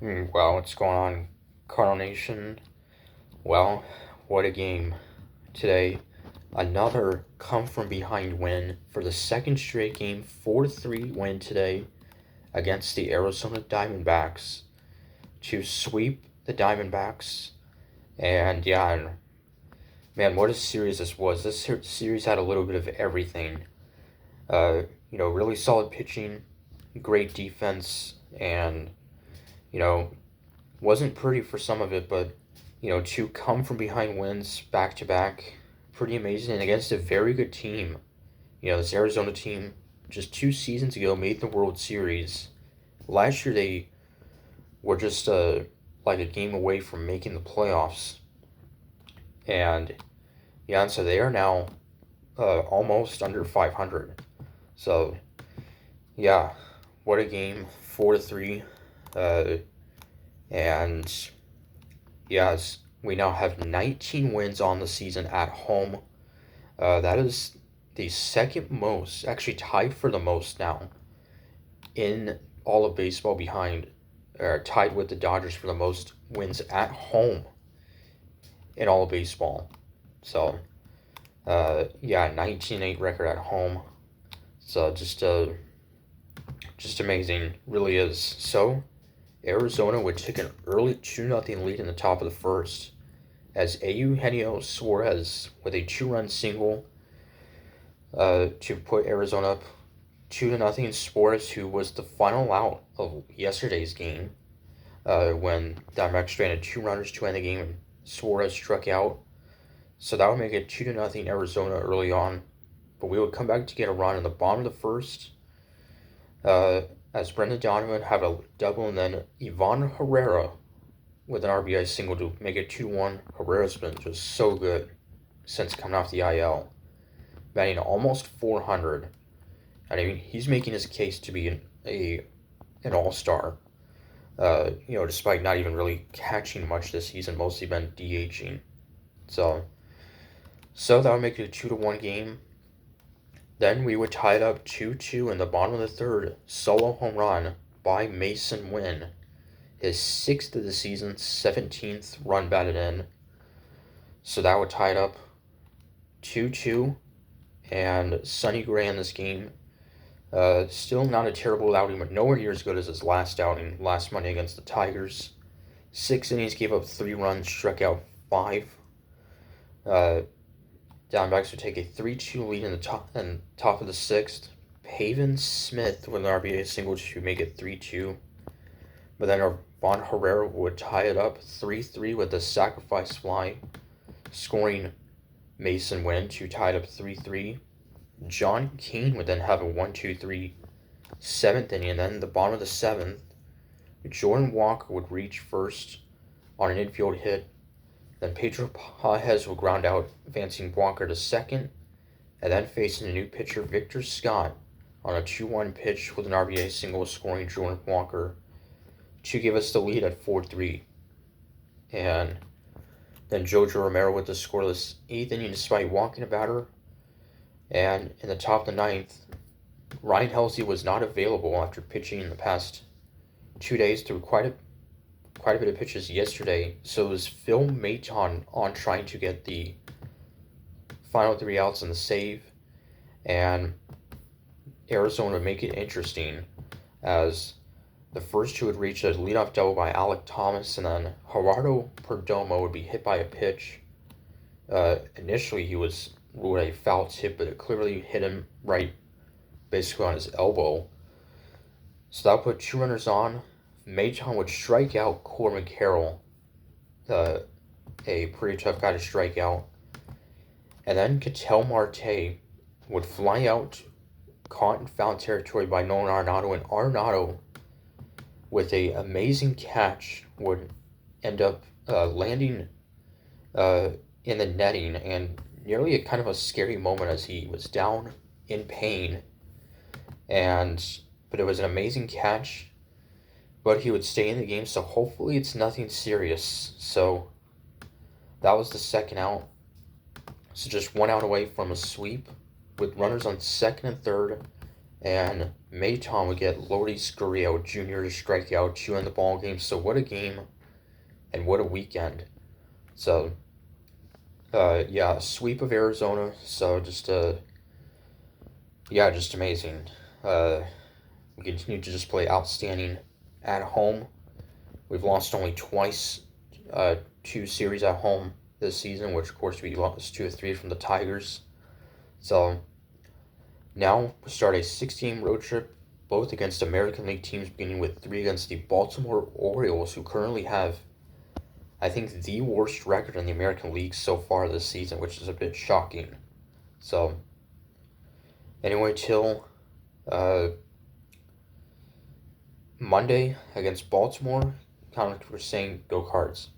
Well, what's going on, Cardinal Nation? Well, what a game today. Another come from behind win for the second straight game, 4-3 win today against the Arizona Diamondbacks to sweep the Diamondbacks. And yeah, man, what a series this was. This series had a little bit of everything. Really solid pitching, great defense, and, you know, wasn't pretty for some of it, but to come from behind wins back to back, pretty amazing, and against a very good team. This Arizona team just 2 seasons ago made the World Series. Last year they were just like a game away from making the playoffs, and yeah, and so they are now almost under 500. So yeah, what a game, 4-3, and yes, we now have 19 wins on the season at home. That is the second most, actually tied for the most now in all of baseball, tied with the Dodgers for the most wins at home in all of baseball. So, yeah, 19-8 record at home. So just amazing, really is. So, Arizona would take an early 2-0 lead in the top of the first as Eugenio Suarez with a 2-run single to put Arizona up 2-0. Suarez, who was the final out of yesterday's game, when Diamondbacks stranded 2 runners to end the game, and Suarez struck out. So that would make it 2-0 Arizona early on. But we would come back to get a run in the bottom of the first, as Brendan Donovan had a double, and then Ivan Herrera with an RBI single to make it 2-1. Herrera's been just so good since coming off the IL, batting almost 400. I mean, he's making his case to be an all-star. Despite not even really catching much this season, mostly been DHing. So that would make it a 2-1 game. Then we would tie it up 2-2 in the bottom of the third. Solo home run by Mason Wynn. His 6th of the season, 17th run batted in. So that would tie it up 2-2. And Sonny Gray in this game, still not a terrible outing, but nowhere near as good as his last outing last Monday against the Tigers. 6 innings, gave up 3 runs, struck out 5. Diamondbacks would take a 3-2 lead in the top of the 6th. Pavin Smith with an RBI single to make it 3-2. But then Ivan Herrera would tie it up 3-3 with a sacrifice fly, scoring Mason Wynn to tie it up 3-3. John Keane would then have a 1-2-3 7th inning, and then the bottom of the 7th, Jordan Walker would reach first on an infield hit. Then Pedro Pajes would ground out, advancing Walker to second, and then facing a new pitcher, Victor Scott, on a 2-1 pitch with an RBI single, scoring Jordan Walker to give us the lead at 4-3. And then Jojo Romero with the scoreless 8th inning despite walking a batter. And in the top of the 9th, Ryan Helsley was not available after pitching in the past 2 days through quite a bit of pitches yesterday. So it was Phil Maton on trying to get the final 3 outs in the save. And Arizona would make it interesting, as the first 2 would reach a leadoff double by Alec Thomas, and then Gerardo Perdomo would be hit by a pitch. Initially, he was ruled a foul tip, but it clearly hit him right, basically on his elbow. So that would put 2 runners on. Maton would strike out Corbin Carroll, a pretty tough guy to strike out. And then Ketel Marte would fly out, caught in foul territory by Nolan Arenado, and Arenado, with an amazing catch, would end up landing in the netting, and nearly a kind of a scary moment as he was down in pain. But it was an amazing catch, but he would stay in the game, so hopefully it's nothing serious. So that was the second out. So just 1 out away from a sweep with runners on second and third, and Mayton would get Lourdes Gurriel Jr. to strike out 2 in the ball game. So what a game and what a weekend. So, yeah, sweep of Arizona. So just just amazing. We continue to just play outstanding at home. We've lost only twice, 2 series at home this season, which of course we lost 2 or 3 from the Tigers. So now we start a 6-game road trip, both against American League teams, beginning with 3 against the Baltimore Orioles, who currently have, I think, the worst record in the American League so far this season, which is a bit shocking. So, anyway, till Monday against Baltimore, kind of we're saying go Cards.